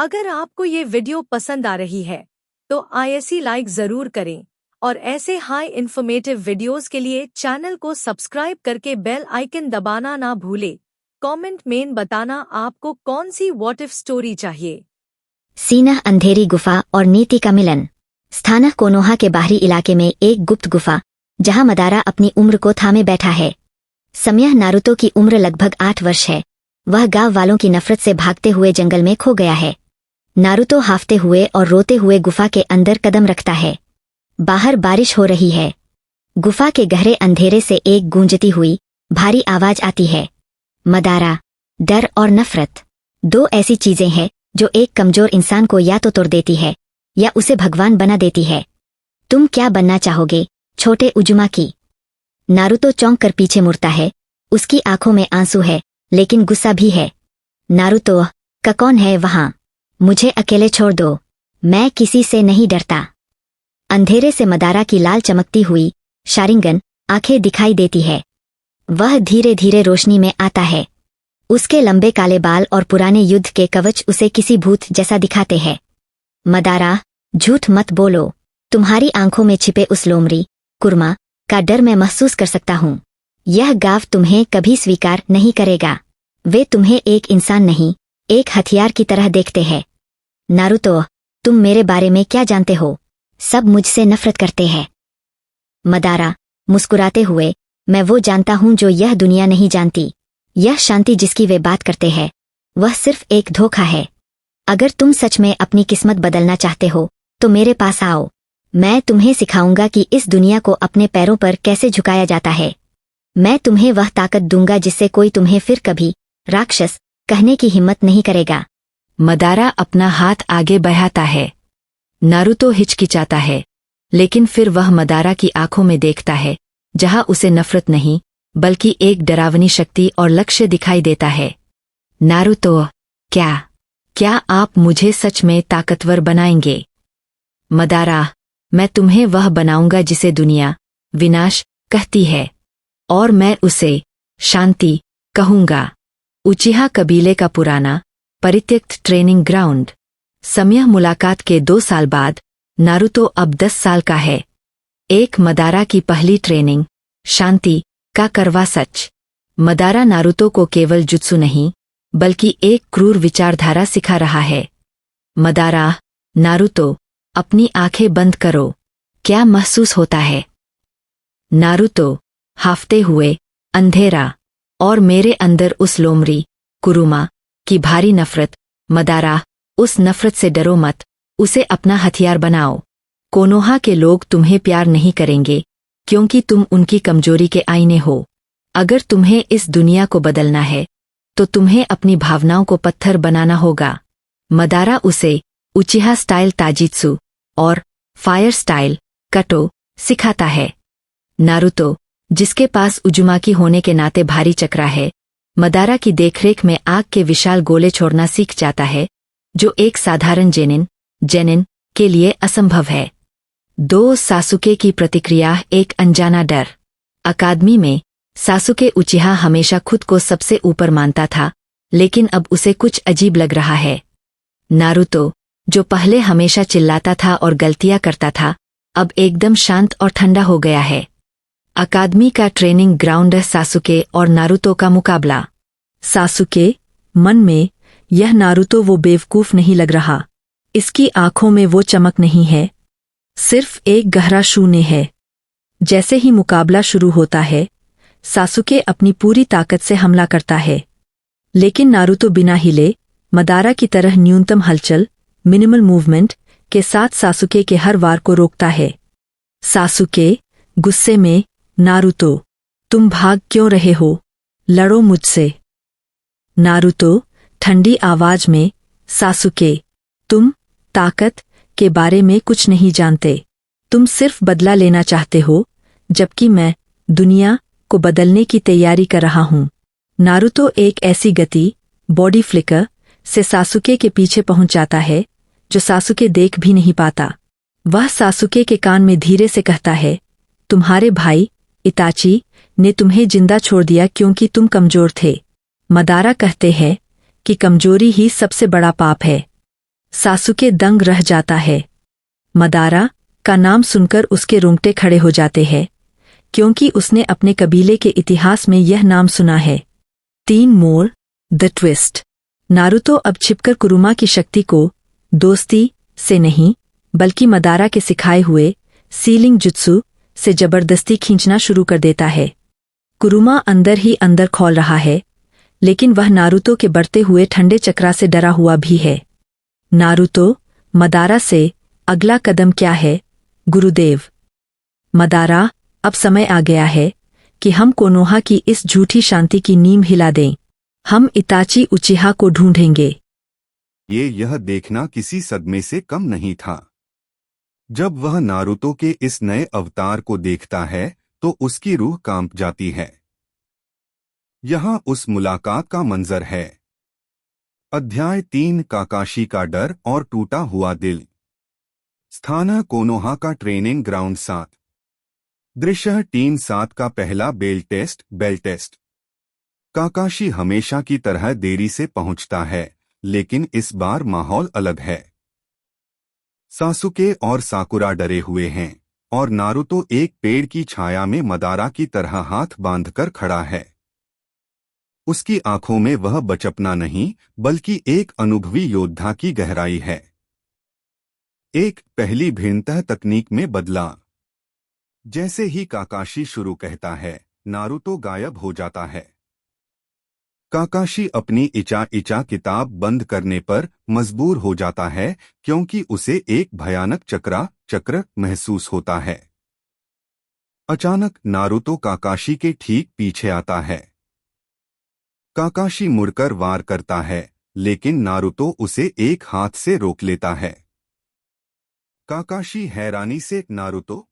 अगर आपको ये वीडियो पसंद आ रही है तो आईएससी लाइक जरूर करें और ऐसे हाई इन्फॉर्मेटिव वीडियोस के लिए चैनल को सब्सक्राइब करके बेल आइकन दबाना ना भूले। कमेंट में बताना आपको कौन सी व्हाट इफ स्टोरी चाहिए। सीना अंधेरी गुफा और नीति का मिलन। स्थान कोनोहा के बाहरी इलाके में एक गुप्त गुफा जहां मदारा अपनी उम्र को थामे बैठा है। समय नारुतो की उम्र लगभग 8 वर्ष है। वह गांव वालों की नफरत से भागते हुए जंगल में खो गया है। नारुतो हाफते हुए और रोते हुए गुफा के अंदर कदम रखता है। बाहर बारिश हो रही है। गुफा के गहरे अंधेरे से एक गूंजती हुई भारी आवाज आती है। मदारा, डर और नफरत, दो ऐसी चीजें हैं जो एक कमजोर इंसान को या तो तोड़ देती है या उसे भगवान बना देती है। तुम क्या बनना चाहोगे, छोटे उजुमाकी? नारुतो चौंक कर पीछे मुड़ता है। उसकी आंखों में आंसू है लेकिन गुस्सा भी है। नारुतो, का कौन है वहां? मुझे अकेले छोड़ दो, मैं किसी से नहीं डरता। अंधेरे से मदारा की लाल चमकती हुई शारिंगन आंखें दिखाई देती है। वह धीरे धीरे रोशनी में आता है। उसके लंबे काले बाल और पुराने युद्ध के कवच उसे किसी भूत जैसा दिखाते हैं। मदारा, झूठ मत बोलो। तुम्हारी आंखों में छिपे उस लोमड़ी कुर्मा का डर मैं महसूस कर सकता हूँ। यह गांव तुम्हें कभी स्वीकार नहीं करेगा। वे तुम्हें एक इंसान नहीं, एक हथियार की तरह देखते हैं। नारुतो, तुम मेरे बारे में क्या जानते हो? सब मुझसे नफरत करते हैं। मदारा, मुस्कुराते हुए, मैं वो जानता हूँ जो यह दुनिया नहीं जानती। यह शांति जिसकी वे बात करते हैं वह सिर्फ एक धोखा है। अगर तुम सच में अपनी किस्मत बदलना चाहते हो तो मेरे पास आओ। मैं तुम्हें सिखाऊंगा कि इस दुनिया को अपने पैरों पर कैसे झुकाया जाता है। मैं तुम्हें वह ताकत दूंगा जिससे कोई तुम्हें फिर कभी राक्षस कहने की हिम्मत नहीं करेगा। मदारा अपना हाथ आगे बढ़ाता है। नारुतो हिचकिचाता है, लेकिन फिर वह मदारा की आंखों में देखता है जहां उसे नफरत नहीं बल्कि एक डरावनी शक्ति और लक्ष्य दिखाई देता है। नारुतो, क्या आप मुझे सच में ताकतवर बनाएंगे? मदारा, मैं तुम्हें वह बनाऊंगा जिसे दुनिया विनाश कहती है, और मैं उसे शांति कहूंगा। उचिहा कबीले का पुराना परित्यक्त ट्रेनिंग ग्राउंड। समय मुलाकात के 2 साल बाद नारुतो अब 10 साल का है। एक मदारा की पहली ट्रेनिंग, शांति का करवा सच। मदारा नारुतो को केवल जुत्सु नहीं बल्कि एक क्रूर विचारधारा सिखा रहा है। मदारा, नारुतो, अपनी आंखें बंद करो। क्या महसूस होता है? नारुतो, हाफते हुए, अंधेरा और मेरे अंदर उस लोमड़ी कुरुमा की भारी नफरत। मदारा, उस नफरत से डरो मत, उसे अपना हथियार बनाओ। कोनोहा के लोग तुम्हें प्यार नहीं करेंगे क्योंकि तुम उनकी कमजोरी के आईने हो। अगर तुम्हें इस दुनिया को बदलना है तो तुम्हें अपनी भावनाओं को पत्थर बनाना होगा। मदारा उसे उचिहा स्टाइल ताजित्सु और फायर स्टाइल कटो सिखाता है। नारुतो, जिसके पास उजुमाकी होने के नाते भारी चक्रा है, मदारा की देखरेख में आग के विशाल गोले छोड़ना सीख जाता है जो एक साधारण जेनिन के लिए असंभव है। 2 सासुके की प्रतिक्रिया, एक अनजाना डर। अकादमी में सासुके उचिहा हमेशा खुद को सबसे ऊपर मानता था, लेकिन अब उसे कुछ अजीब लग रहा है। नारुतो, जो पहले हमेशा चिल्लाता था और गलतियां करता था, अब एकदम शांत और ठंडा हो गया है। अकादमी का ट्रेनिंग ग्राउंड। सासुके और नारुतो का मुकाबला। सासुके, मन में, यह नारुतो वो बेवकूफ नहीं लग रहा। इसकी आंखों में वो चमक नहीं है, सिर्फ एक गहरा शून्य है। जैसे ही मुकाबला शुरू होता है, सासुके अपनी पूरी ताकत से हमला करता है, लेकिन नारुतो बिना हिले, मदारा की तरह न्यूनतम हलचल, मिनिमल मूवमेंट के साथ सासुके के हर वार को रोकता है। सासुके, गुस्से में, नारुतो, तुम भाग क्यों रहे हो? लड़ो मुझसे। नारुतो, ठंडी आवाज में, सासुके, तुम ताकत के बारे में कुछ नहीं जानते। तुम सिर्फ बदला लेना चाहते हो, जबकि मैं दुनिया को बदलने की तैयारी कर रहा हूं। नारुतो एक ऐसी गति, बॉडी फ्लिकर से सासुके के पीछे पहुंच जाता है जो सासुके देख भी नहीं पाता। वह सासुके के कान में धीरे से कहता है, तुम्हारे भाई इताची ने तुम्हें जिंदा छोड़ दिया क्योंकि तुम कमजोर थे। मदारा कहते हैं कि कमजोरी ही सबसे बड़ा पाप है। सासुके दंग रह जाता है। मदारा का नाम सुनकर उसके रोंगटे खड़े हो जाते हैं, क्योंकि उसने अपने कबीले के इतिहास में यह नाम सुना है। 3 मोड़ द ट्विस्ट। नारुतो अब छिपकर कुरुमा की शक्ति को दोस्ती से नहीं बल्कि मदारा के सिखाए हुए सीलिंग जुत्सु से जबरदस्ती खींचना शुरू कर देता है। कुरुमा अंदर ही अंदर खौल रहा है, लेकिन वह नारुतो के बढ़ते हुए ठंडे चक्रा से डरा हुआ भी है। नारुतो, मदारा से अगला कदम क्या है, गुरुदेव? मदारा, अब समय आ गया है कि हम कोनोहा की इस झूठी शांति की नींव हिला दें। हम इताची उचिहा को ढूंढेंगे। यह देखना किसी सदमे से कम नहीं था। जब वह नारुतो के इस नए अवतार को देखता है तो उसकी रूह कांप जाती है। यहाँ उस मुलाकात का मंजर है। अध्याय 3 काकाशी का डर और टूटा हुआ दिल। स्थान कोनोहा का ट्रेनिंग ग्राउंड 7। दृश्य टीम 7 का पहला बेल टेस्ट। काकाशी हमेशा की तरह देरी से पहुंचता है, लेकिन इस बार माहौल अलग है। सासुके और साकुरा डरे हुए हैं और नारुतो एक पेड़ की छाया में मदारा की तरह हाथ बांधकर खड़ा है। उसकी आंखों में वह बचपना नहीं बल्कि एक अनुभवी योद्धा की गहराई है। एक पहली भिन्नता तकनीक में बदला। जैसे ही काकाशी शुरू कहता है, नारुतो गायब हो जाता है। काकाशी अपनी इचा किताब बंद करने पर मजबूर हो जाता है क्योंकि उसे एक भयानक चक्र महसूस होता है। अचानक नारुतो काकाशी के ठीक पीछे आता है। काकाशी मुड़कर वार करता है, लेकिन नारुतो उसे एक हाथ से रोक लेता है। काकाशी हैरानी से, नारुतो,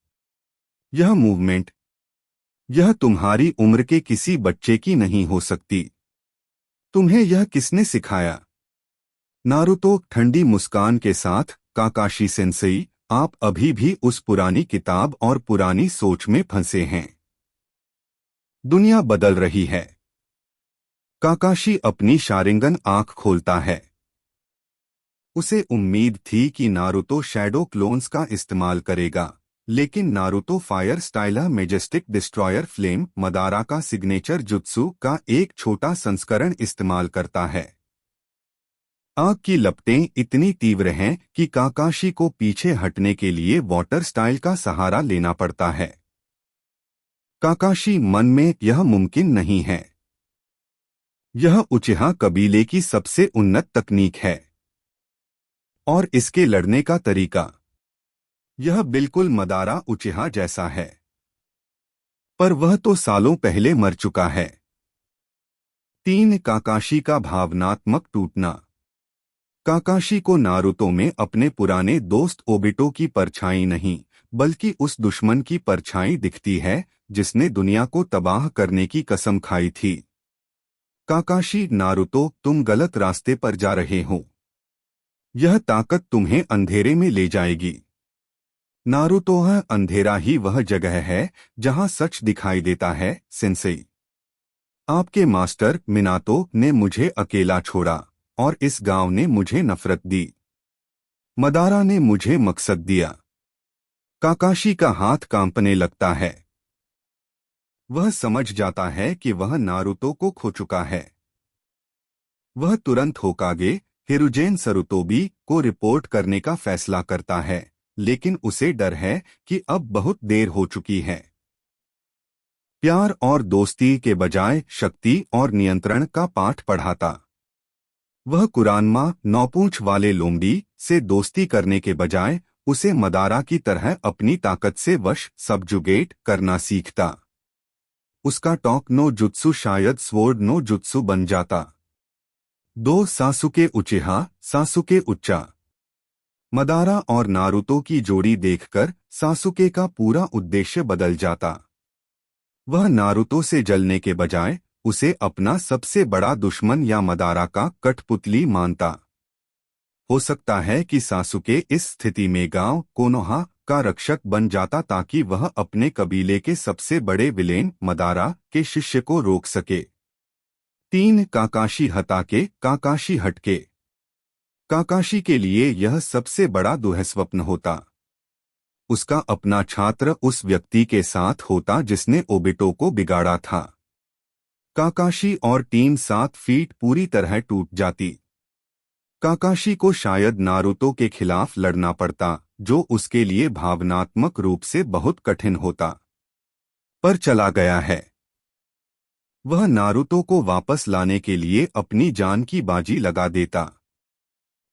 यह मूवमेंट, यह तुम्हारी उम्र के किसी बच्चे की नहीं हो सकती। तुम्हें यह किसने सिखाया? नारुतो ठंडी मुस्कान के साथ, काकाशी सेंसेई, आप अभी भी उस पुरानी किताब और पुरानी सोच में फंसे हैं। दुनिया बदल रही है। काकाशी अपनी शारिंगन आंख खोलता है। उसे उम्मीद थी कि नारुतो शैडो क्लोन्स का इस्तेमाल करेगा, लेकिन Naruto fire styler Majestic destroyer flame Madara का सिग्नेचर जुत्सु का एक छोटा संस्करण इस्तेमाल करता है। आग की लपटें इतनी तीव्र हैं कि काकाशी को पीछे हटने के लिए वाटर स्टाइल का सहारा लेना पड़ता है। काकाशी मन में, यह मुमकिन नहीं है। यह उचिहा कबीले की सबसे उन्नत तकनीक है और इसके लड़ने का तरीका, यह बिल्कुल मदारा उचिहा जैसा है। पर वह तो सालों पहले मर चुका है। 3 काकाशी का भावनात्मक टूटना। काकाशी को नारुतो में अपने पुराने दोस्त ओबिटो की परछाई नहीं बल्कि उस दुश्मन की परछाई दिखती है जिसने दुनिया को तबाह करने की कसम खाई थी। काकाशी, नारुतो, तुम गलत रास्ते पर जा रहे हो। यह ताकत तुम्हें अंधेरे में ले जाएगी। नारुतो, अंधेरा ही वह जगह है जहां सच दिखाई देता है, सेंसेई। आपके मास्टर मिनातो ने मुझे अकेला छोड़ा और इस गांव ने मुझे नफरत दी। मदारा ने मुझे मकसद दिया। काकाशी का हाथ कांपने लगता है। वह समझ जाता है कि वह नारुतो को खो चुका है। वह तुरंत होकागे हिरुजेन सरुतोबी को रिपोर्ट करने का फैसला करता है, लेकिन उसे डर है कि अब बहुत देर हो चुकी है। प्यार और दोस्ती के बजाय शक्ति और नियंत्रण का पाठ पढ़ाता। वह कुरानमा, नौपूंछ वाले लोमड़ी से दोस्ती करने के बजाय उसे मदारा की तरह अपनी ताकत से वश सबजुगेट करना सीखता। उसका टॉक नो जुत्सु शायद स्वोर्ड नो जुत्सु बन जाता। 2 सासुके उचिहा, सासुके उच्चा। मदारा और नारुतो की जोड़ी देखकर सासुके का पूरा उद्देश्य बदल जाता। वह नारुतो से जलने के बजाय उसे अपना सबसे बड़ा दुश्मन या मदारा का कठपुतली मानता। हो सकता है कि सासुके इस स्थिति में गांव कोनोहा का रक्षक बन जाता ताकि वह अपने कबीले के सबसे बड़े विलेन मदारा के शिष्य को रोक सके। 3 काकाशी हताके, काकाशी हटके। काकाशी के लिए यह सबसे बड़ा दुःस्वप्न होता। उसका अपना छात्र उस व्यक्ति के साथ होता जिसने ओबिटो को बिगाड़ा था। काकाशी और टीम 7 फीट पूरी तरह टूट जाती। काकाशी को शायद नारुतो के खिलाफ लड़ना पड़ता, जो उसके लिए भावनात्मक रूप से बहुत कठिन होता। पर चला गया है। वह नारुतो को वापस लाने के लिए अपनी जान की बाजी लगा देता।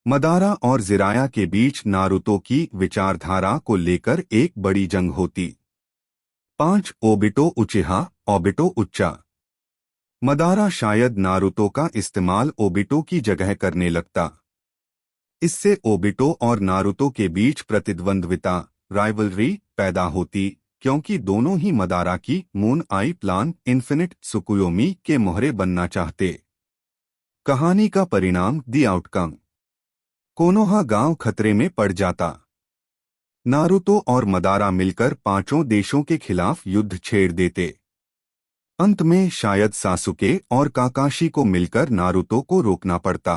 मदारा और जिराया के बीच नारुतो की विचारधारा को लेकर एक बड़ी जंग होती। 5 ओबिटो उचिहा, ओबिटो उच्चा। मदारा शायद नारुतो का इस्तेमाल ओबिटो की जगह करने लगता। इससे ओबिटो और नारुतो के बीच प्रतिद्वंद्विता, राइवलरी पैदा होती, क्योंकि दोनों ही मदारा की moon I plan infinite Tsukuyomi के मोहरे बनना चाहते। कहानी का परिणाम, दी आउटकम। कोनोहा गांव खतरे में पड़ जाता। नारुतो और मदारा मिलकर 5 देशों के खिलाफ युद्ध छेड़ देते। अंत में शायद सासुके और काकाशी को मिलकर नारुतो को रोकना पड़ता।